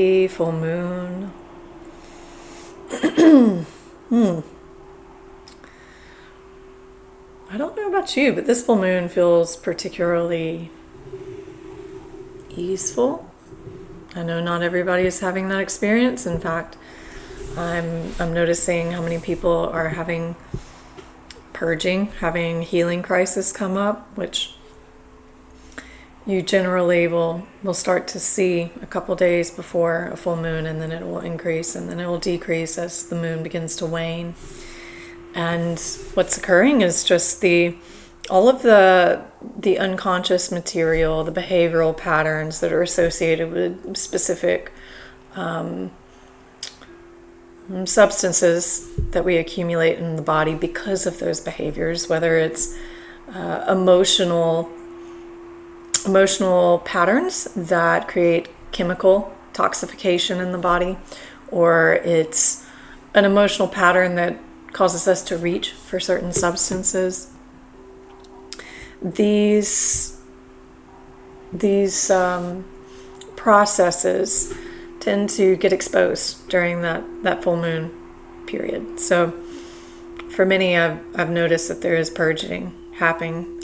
Full moon. I don't know about you, but this full moon feels particularly easeful. I know not everybody is having that experience. In fact, I'm noticing how many people are having purging, having healing crisis come up, which you generally will start to see a couple days before a full moon, and then it will increase and then it will decrease as the moon begins to wane. And what's occurring is just all of the unconscious material, the behavioral patterns that are associated with specific substances that we accumulate in the body because of those behaviors, whether it's emotional patterns that create chemical toxification in the body, or it's an emotional pattern that causes us to reach for certain substances. These processes tend to get exposed during that full moon period. So for many, I've noticed that there is purging happening,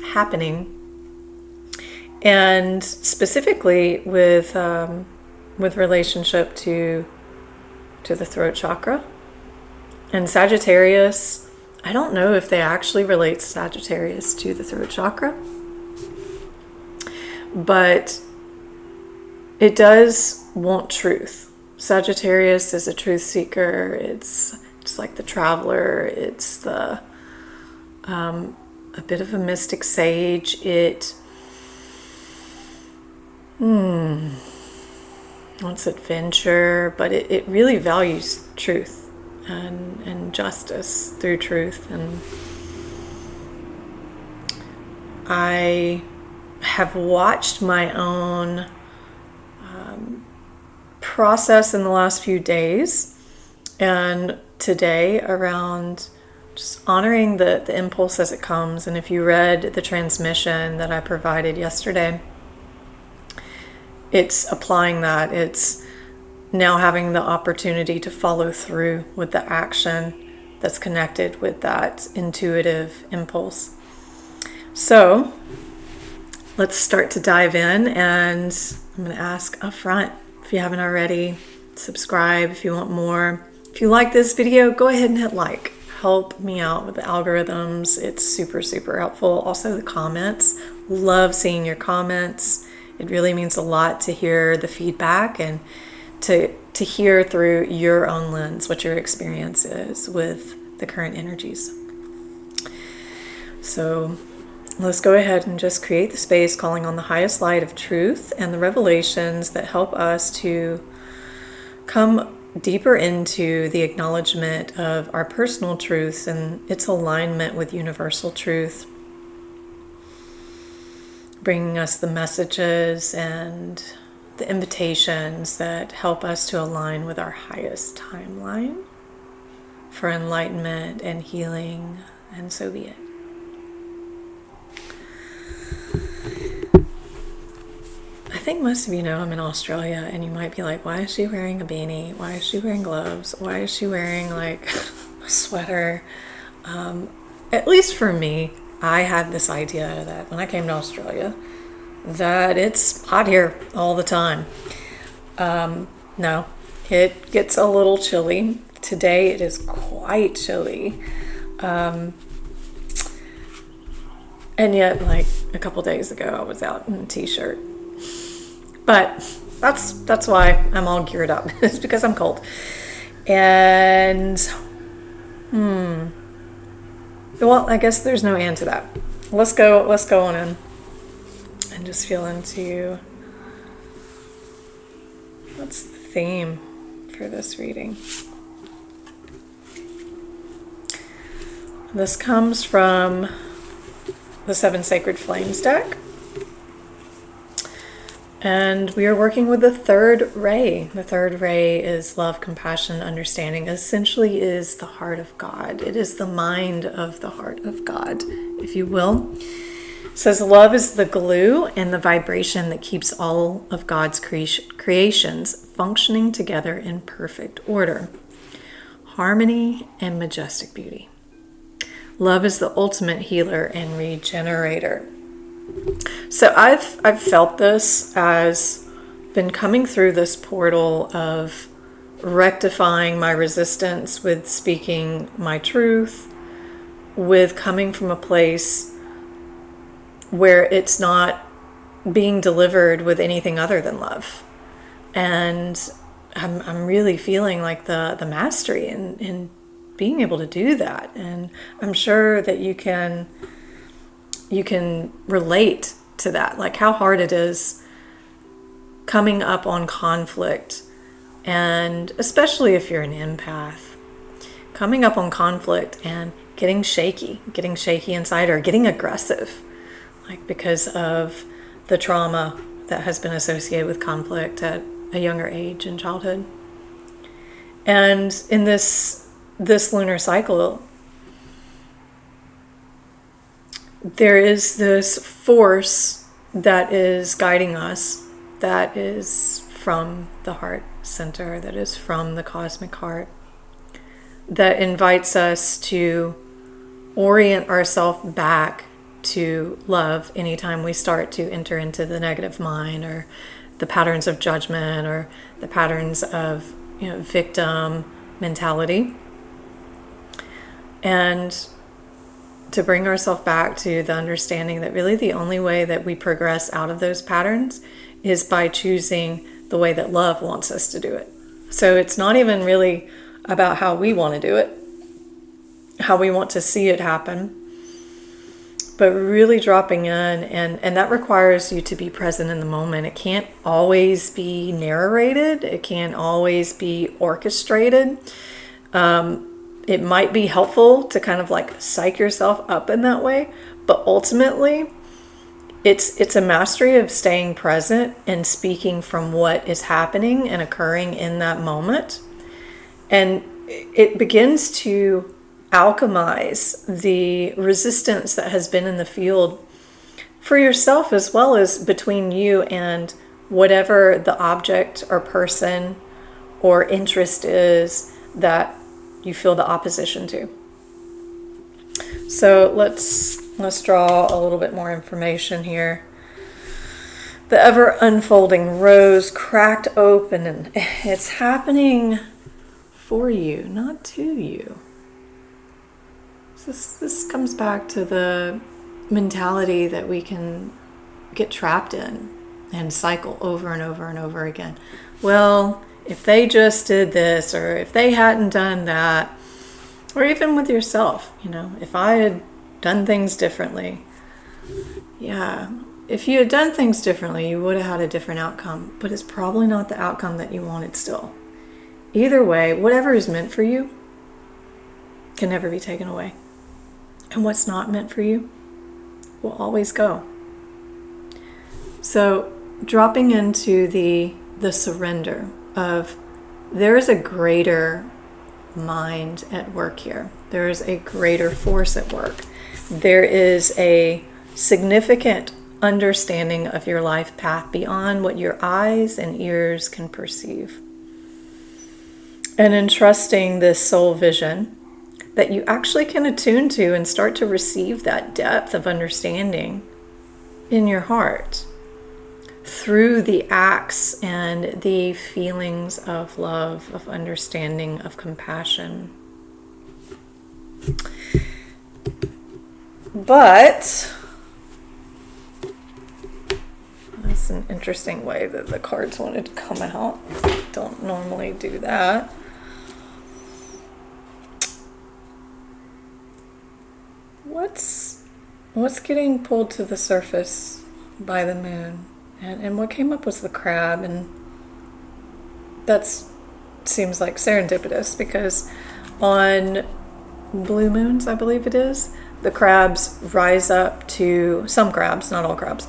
and specifically with relationship to the throat chakra. And Sagittarius, I don't know if they actually relate Sagittarius to the throat chakra, but it does want truth. Sagittarius is a truth seeker. It's like the traveler. It's a bit of a mystic sage. It wants adventure, but it really values truth and justice through truth. And I have watched my own process in the last few days and today around just honoring the impulse as it comes. And if you read the transmission that I provided yesterday, it's applying that. It's now having the opportunity to follow through with the action that's connected with that intuitive impulse. So let's start to dive in, and I'm going to ask up front, if you haven't already, subscribe if you want more. If you like this video, go ahead and hit like. Help me out with the algorithms. It's super, super helpful. Also the comments. Love seeing your comments. It really means a lot to hear the feedback and to hear through your own lens what your experience is with the current energies. So let's go ahead and just create the space, calling on the highest light of truth and the revelations that help us to come deeper into the acknowledgement of our personal truths and its alignment with universal truth, bringing us the messages and the invitations that help us to align with our highest timeline for enlightenment and healing, and so be it. I think most of you know I'm in Australia, and you might be like, why is she wearing a beanie? Why is she wearing gloves? Why is she wearing like a sweater? At least for me, I had this idea that when I came to Australia, that it's hot here all the time. No, it gets a little chilly. Today it is quite chilly. And yet, like a couple days ago, I was out in a t-shirt. But that's why I'm all geared up. It's because I'm cold. And well, I guess there's no end to that. Let's go on in and just feel into what's the theme for this reading. This comes from the Seven Sacred Flames deck. And we are working with the third ray. The third ray is love, compassion, understanding. Essentially is the heart of God. It is the mind of the heart of God, if you will. It says love is the glue and the vibration that keeps all of God's creations functioning together in perfect order, harmony, and majestic beauty. Love is the ultimate healer and regenerator. So I've felt this as been coming through this portal of rectifying my resistance with speaking my truth, with coming from a place where it's not being delivered with anything other than love. And I'm really feeling like the mastery in being able to do that. And I'm sure that you can relate to that, like how hard it is coming up on conflict. And especially if you're an empath, coming up on conflict and getting shaky inside, or getting aggressive, like because of the trauma that has been associated with conflict at a younger age in childhood. And in this lunar cycle, there is this force that is guiding us, that is from the heart center, that is from the cosmic heart, that invites us to orient ourselves back to love anytime we start to enter into the negative mind, or the patterns of judgment, or the patterns of victim mentality, and to bring ourselves back to the understanding that really the only way that we progress out of those patterns is by choosing the way that love wants us to do it. So it's not even really about how we want to do it, how we want to see it happen, but really dropping in, and that requires you to be present in the moment. It can't always be narrated. It can't always be orchestrated. It might be helpful to kind of like psych yourself up in that way, but ultimately it's a mastery of staying present and speaking from what is happening and occurring in that moment. And it begins to alchemize the resistance that has been in the field for yourself, as well as between you and whatever the object or person or interest is that you feel the opposition to. So let's draw a little bit more information here. The ever unfolding rose cracked open, and it's happening for you, not to you. This comes back to the mentality that we can get trapped in and cycle over and over and over again. Well, if they just did this, or if they hadn't done that, or even with yourself, if I had done things differently, if you had done things differently, you would have had a different outcome, but it's probably not the outcome that you wanted still. Either way, whatever is meant for you can never be taken away. And what's not meant for you will always go. So dropping into the surrender of, there is a greater mind at work here. There is a greater force at work. There is a significant understanding of your life path beyond what your eyes and ears can perceive. And entrusting this soul vision that you actually can attune to and start to receive that depth of understanding in your heart through the acts and the feelings of love, of understanding, of compassion. But that's an interesting way that the cards wanted to come out. Don't normally do that. What's getting pulled to the surface by the moon? And what came up was the crab, and that seems like serendipitous, because on blue moons, I believe it is, the crabs rise up to, some crabs, not all crabs,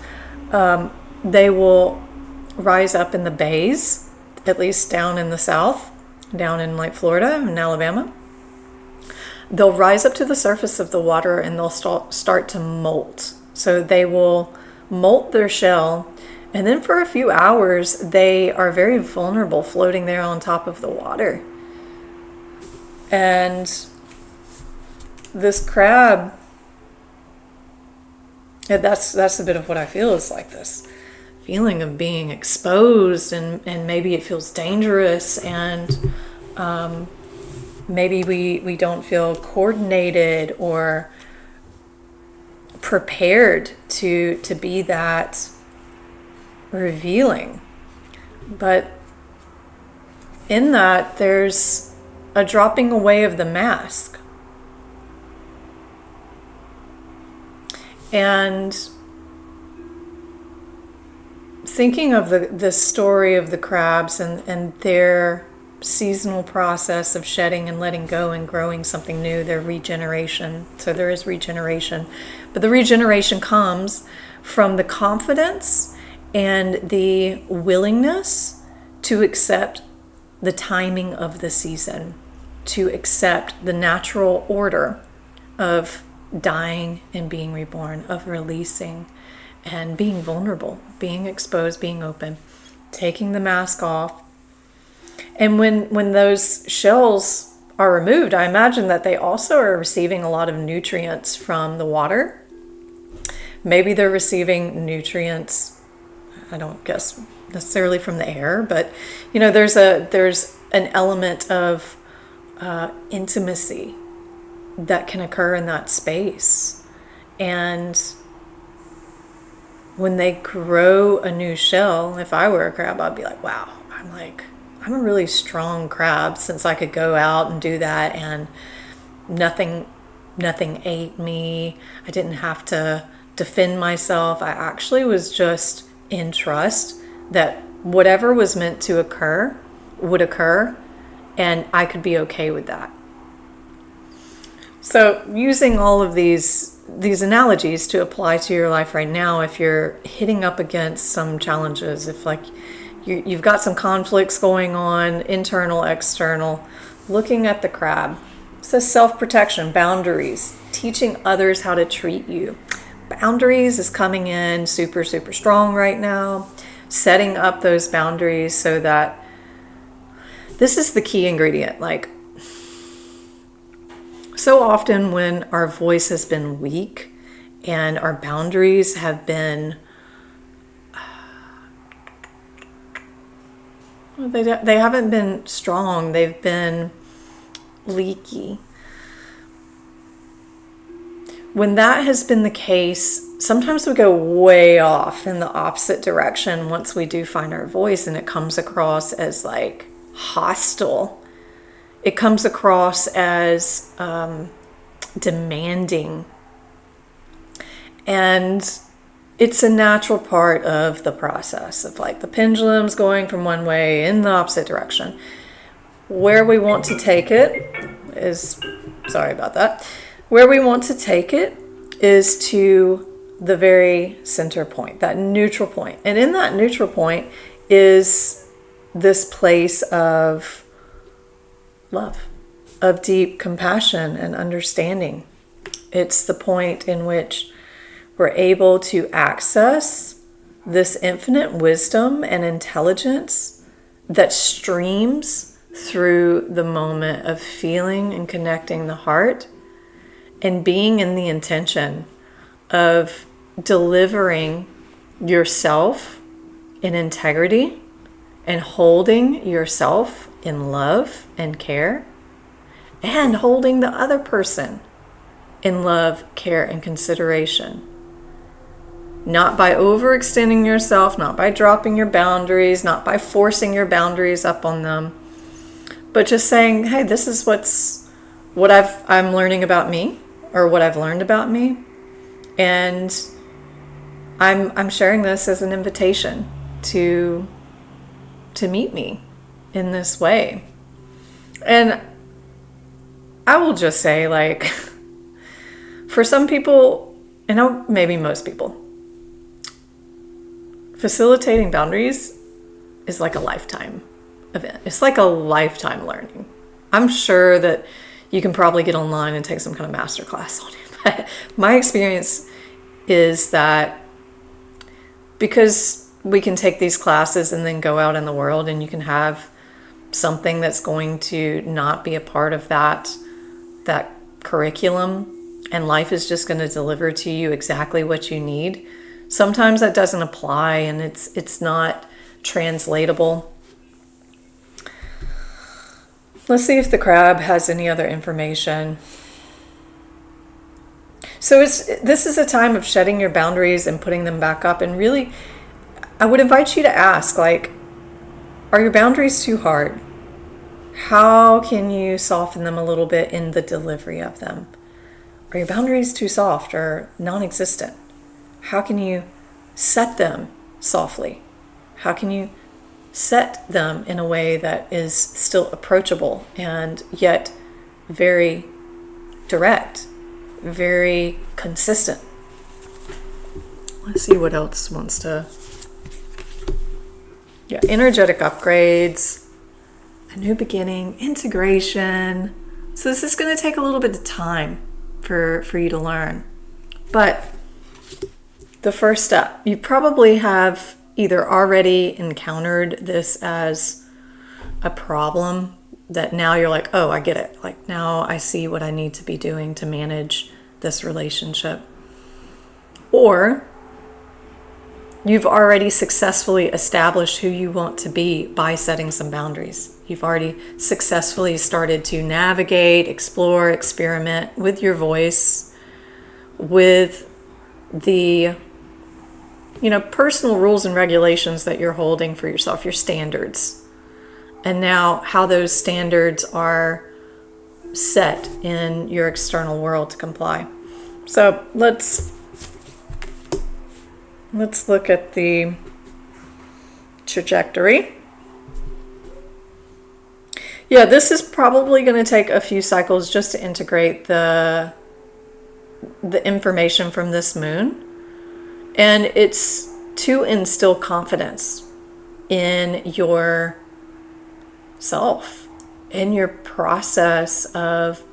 they will rise up in the bays, at least down in the south, down in like Florida and Alabama. They'll rise up to the surface of the water and they'll start to molt. So they will molt their shell, and then for a few hours, they are very vulnerable floating there on top of the water. And this crab, that's a bit of what I feel, is like this feeling of being exposed, and maybe it feels dangerous, and maybe we don't feel coordinated or prepared to be that revealing. But in that, there's a dropping away of the mask. And thinking of the story of the crabs and their seasonal process of shedding and letting go and growing something new, their regeneration. So there is regeneration. But the regeneration comes from the confidence and the willingness to accept the timing of the season, to accept the natural order of dying and being reborn, of releasing and being vulnerable, being exposed, being open, taking the mask off. And when those shells are removed, I imagine that they also are receiving a lot of nutrients from the water. Maybe they're receiving nutrients, I don't guess necessarily from the air, but there's an element of intimacy that can occur in that space. And when they grow a new shell, if I were a crab, I'd be like, wow, I'm a really strong crab, since I could go out and do that and nothing ate me. I didn't have to defend myself. I actually was just in trust that whatever was meant to occur would occur, and I could be okay with that. So using all of these analogies to apply to your life right now, if you're hitting up against some challenges, if you've got some conflicts going on, internal, external, looking at the crab. It says self-protection, boundaries, teaching others how to treat you. Boundaries is coming in super, super strong right now. Setting up those boundaries so that this is the key ingredient. So often when our voice has been weak and our boundaries have been, they haven't been strong, they've been leaky. When that has been the case, sometimes we go way off in the opposite direction once we do find our voice, and it comes across as hostile. It comes across as demanding. And it's a natural part of the process of the pendulum's going from one way in the opposite direction. Where we want to take it is, sorry about that, where we want to take it is to the very center point, that neutral point. And in that neutral point is this place of love, of deep compassion and understanding. It's the point in which we're able to access this infinite wisdom and intelligence that streams through the moment of feeling and connecting the heart and being in the intention of delivering yourself in integrity and holding yourself in love and care, and holding the other person in love, care, and consideration. Not by overextending yourself, not by dropping your boundaries, not by forcing your boundaries up on them, but just saying, hey, this is what I'm learning about me, or what I've learned about me, and I'm sharing this as an invitation to meet me in this way. And I will just say, for some people, and maybe most people, facilitating boundaries is like a lifetime event. It's like a lifetime learning. I'm sure that you can probably get online and take some kind of masterclass on it. But my experience is that because we can take these classes and then go out in the world and you can have something that's going to not be a part of that curriculum, and life is just going to deliver to you exactly what you need. Sometimes that doesn't apply and it's not translatable. Let's see if the crab has any other information. So this is a time of shedding your boundaries and putting them back up. And really, I would invite you to ask, like, are your boundaries too hard? How can you soften them a little bit in the delivery of them? Are your boundaries too soft or non-existent? How can you set them softly? How can you set them in a way that is still approachable and yet very direct, very consistent? Let's see what else wants to... Yeah, energetic upgrades, a new beginning, integration. So this is going to take a little bit of time for you to learn. But the first step, you probably have either already encountered this as a problem that now you're like, oh, I get it. Like now I see what I need to be doing to manage this relationship. Or you've already successfully established who you want to be by setting some boundaries. You've already successfully started to navigate, explore, experiment with your voice, with the personal rules and regulations that you're holding for yourself, your standards. And now how those standards are set in your external world to comply. So let's look at the trajectory. Yeah, this is probably going to take a few cycles just to integrate the information from this moon. And it's to instill confidence in your self, in your process of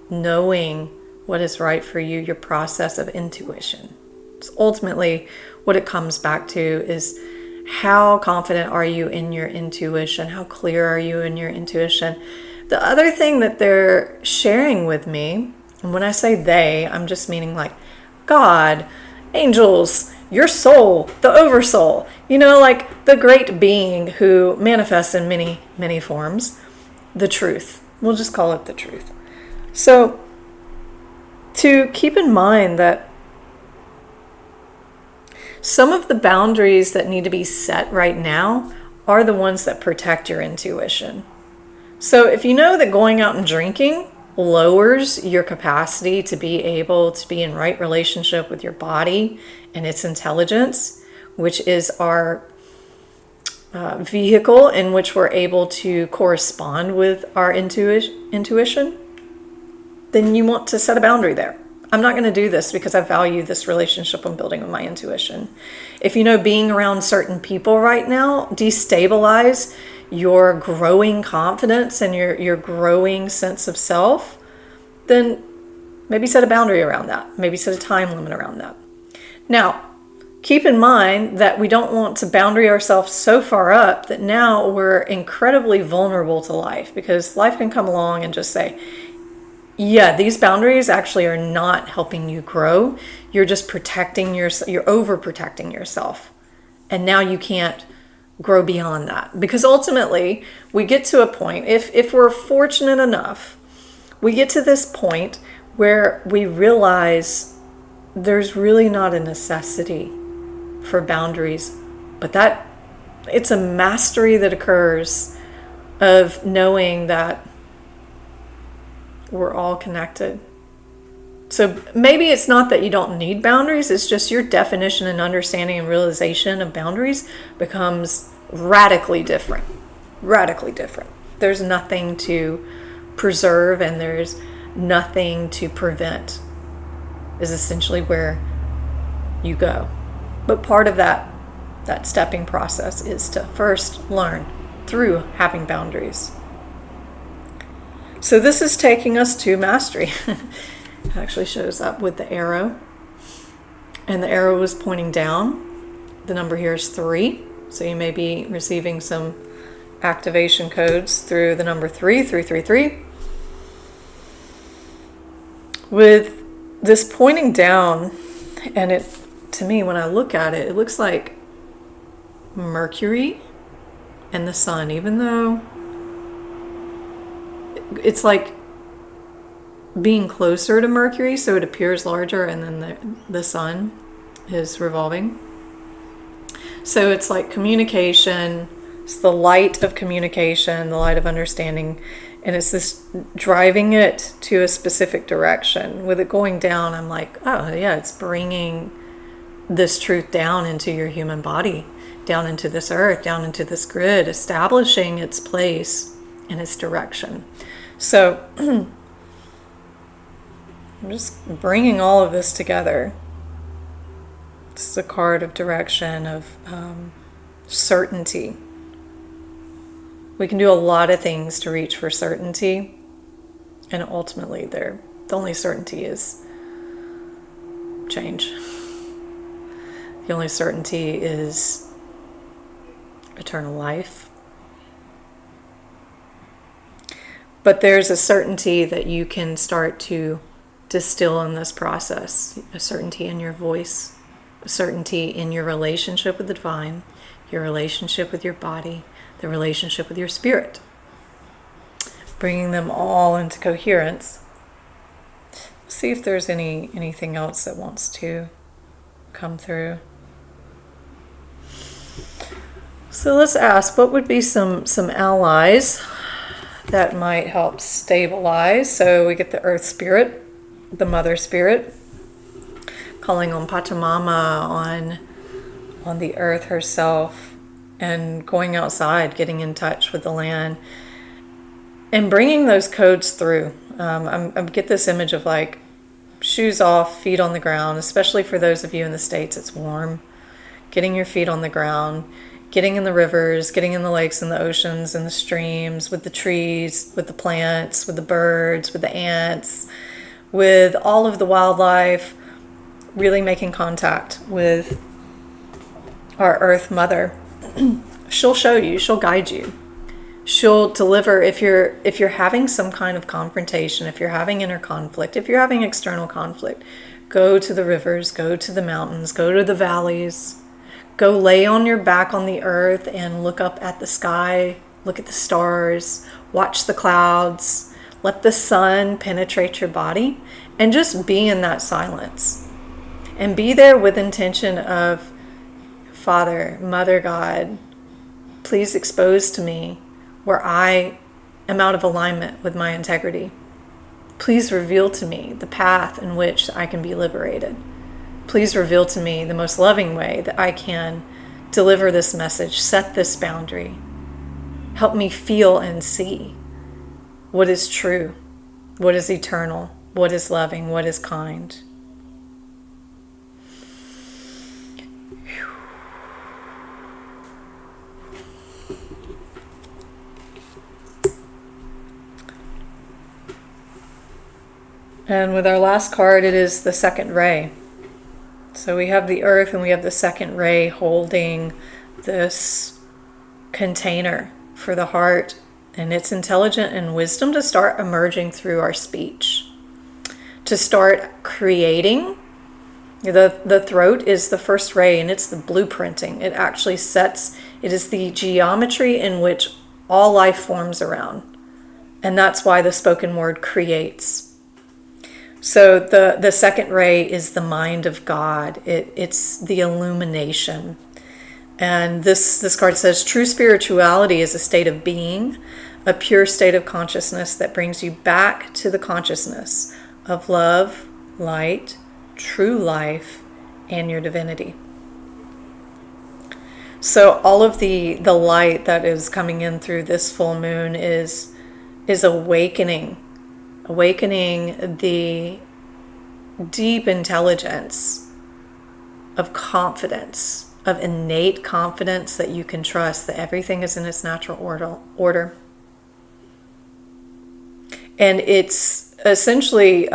knowing what is right for you, your process of intuition. It's ultimately what it comes back to is how confident are you in your intuition? How clear are you in your intuition? The other thing that they're sharing with me, and when I say they, I'm just meaning like God, angels, your soul, the oversoul, like the great being who manifests in many, many forms, the truth. We'll just call it the truth. So to keep in mind that some of the boundaries that need to be set right now are the ones that protect your intuition. So if you know that going out and drinking lowers your capacity to be able to be in right relationship with your body and its intelligence, which is our vehicle in which we're able to correspond with our intuition, then you want to set a boundary there. I'm not going to do this because I value this relationship I'm building with my intuition. If being around certain people right now destabilize your growing confidence and your growing sense of self, then maybe set a boundary around that. Maybe set a time limit around that. Now, keep in mind that we don't want to boundary ourselves so far up that now we're incredibly vulnerable to life, because life can come along and just say, yeah, these boundaries actually are not helping you grow. You're just protecting yourself. You're overprotecting yourself. And now you can't grow beyond that. Because ultimately, we get to a point, if we're fortunate enough, we get to this point where we realize there's really not a necessity for boundaries, but that it's a mastery that occurs of knowing that we're all connected. So maybe it's not that you don't need boundaries, it's just your definition and understanding and realization of boundaries becomes radically different. Radically different. There's nothing to preserve and there's nothing to prevent, is essentially where you go. But part of that stepping process is to first learn through having boundaries. So this is taking us to mastery. It actually shows up with the arrow. and the arrow is pointing down. The number here is 3. So you may be receiving some activation codes through the number 333. With this pointing down, and it, to me, when I look at it, it looks like Mercury and the sun, even though it's like being closer to Mercury, so it appears larger, and then the sun is revolving. So it's like communication, it's the light of communication, the light of understanding, and it's this driving it to a specific direction. With it going down, I'm like, oh yeah, it's bringing this truth down into your human body, down into this earth, down into this grid, establishing its place and its direction. So I'm just bringing all of this together. This is a card of direction, of certainty. We can do a lot of things to reach for certainty, and ultimately the only certainty is change. The only certainty is eternal life. But there's a certainty that you can start to distill in this process, a certainty in your voice, a certainty in your relationship with the divine, your relationship with your body, the relationship with your spirit. Bringing them all into coherence. See if there's anything else that wants to come through. So let's ask, what would be some allies that might help stabilize? So we get the earth spirit, the mother spirit, calling on Pachamama, on the earth herself, and going outside, getting in touch with the land, and bringing those codes through. I get this image of like shoes off, feet on the ground, especially for those of you in the States, it's warm. Getting your feet on the ground, getting in the rivers, getting in the lakes and the oceans and the streams, with the trees, with the plants, with the birds, with the ants, with all of the wildlife, really making contact with our earth mother. She'll show you, she'll guide you. She'll deliver if you're having some kind of confrontation, if you're having inner conflict, if you're having external conflict, go to the rivers, go to the mountains, go to the valleys, go lay on your back on the earth and look up at the sky, look at the stars, watch the clouds, let the sun penetrate your body, and just be in that silence. And be there with intention of, Father, Mother God, please expose to me where I am out of alignment with my integrity. Please reveal to me the path in which I can be liberated. Please reveal to me the most loving way that I can deliver this message, set this boundary. Help me feel and see what is true, what is eternal, what is loving, what is kind. And with our last card, it is the second ray. So we have the earth and we have the second ray holding this container for the heart and its intelligence and wisdom to start emerging through our speech, to start creating. The throat is the first ray, and it's the blueprinting. It actually sets, it is the geometry in which all life forms around. And that's why the spoken word creates. So the second ray is the mind of God. It's the illumination. And this card says, true spirituality is a state of being, a pure state of consciousness that brings you back to the consciousness of love, light, true life, and your divinity. So all of the light that is coming in through this full moon is awakening the deep intelligence of confidence, of innate confidence that you can trust that everything is in its natural order. And it's essentially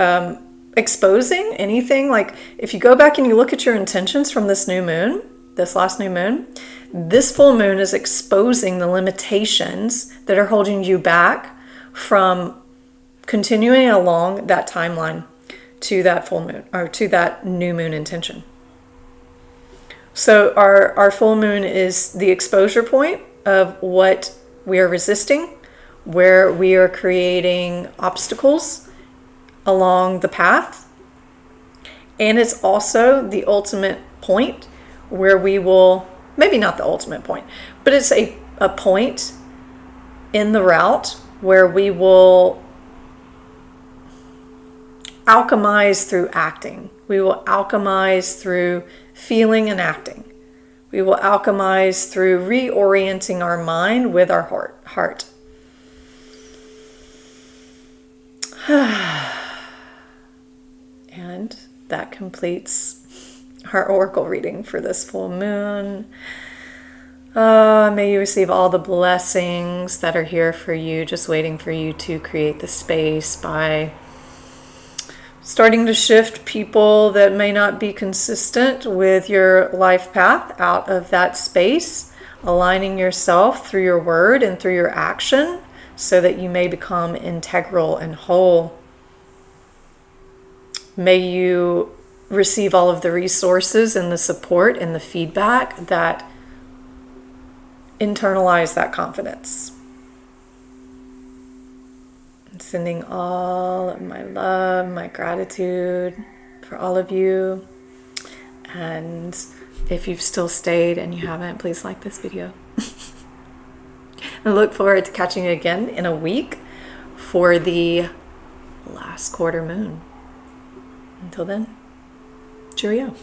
exposing anything. Like if you go back and you look at your intentions from this new moon, this last new moon, this full moon is exposing the limitations that are holding you back from continuing along that timeline to that full moon, or to that new moon intention. So our full moon is the exposure point of what we are resisting, where we are creating obstacles along the path. And it's also the ultimate point where we will, maybe not the ultimate point, but it's a point in the route where we will alchemize through acting. We will alchemize through feeling and acting. We will alchemize through reorienting our mind with our heart. And that completes our oracle reading for this full moon. May you receive all the blessings that are here for you, just waiting for you to create the space by starting to shift people that may not be consistent with your life path out of that space, aligning yourself through your word and through your action so that you may become integral and whole. May you receive all of the resources and the support and the feedback that internalize that confidence. I'm sending all of my love, my gratitude for all of you. And if you've still stayed and you haven't, please like this video. I look forward to catching you again in a week for the last quarter moon. Until then, cheerio.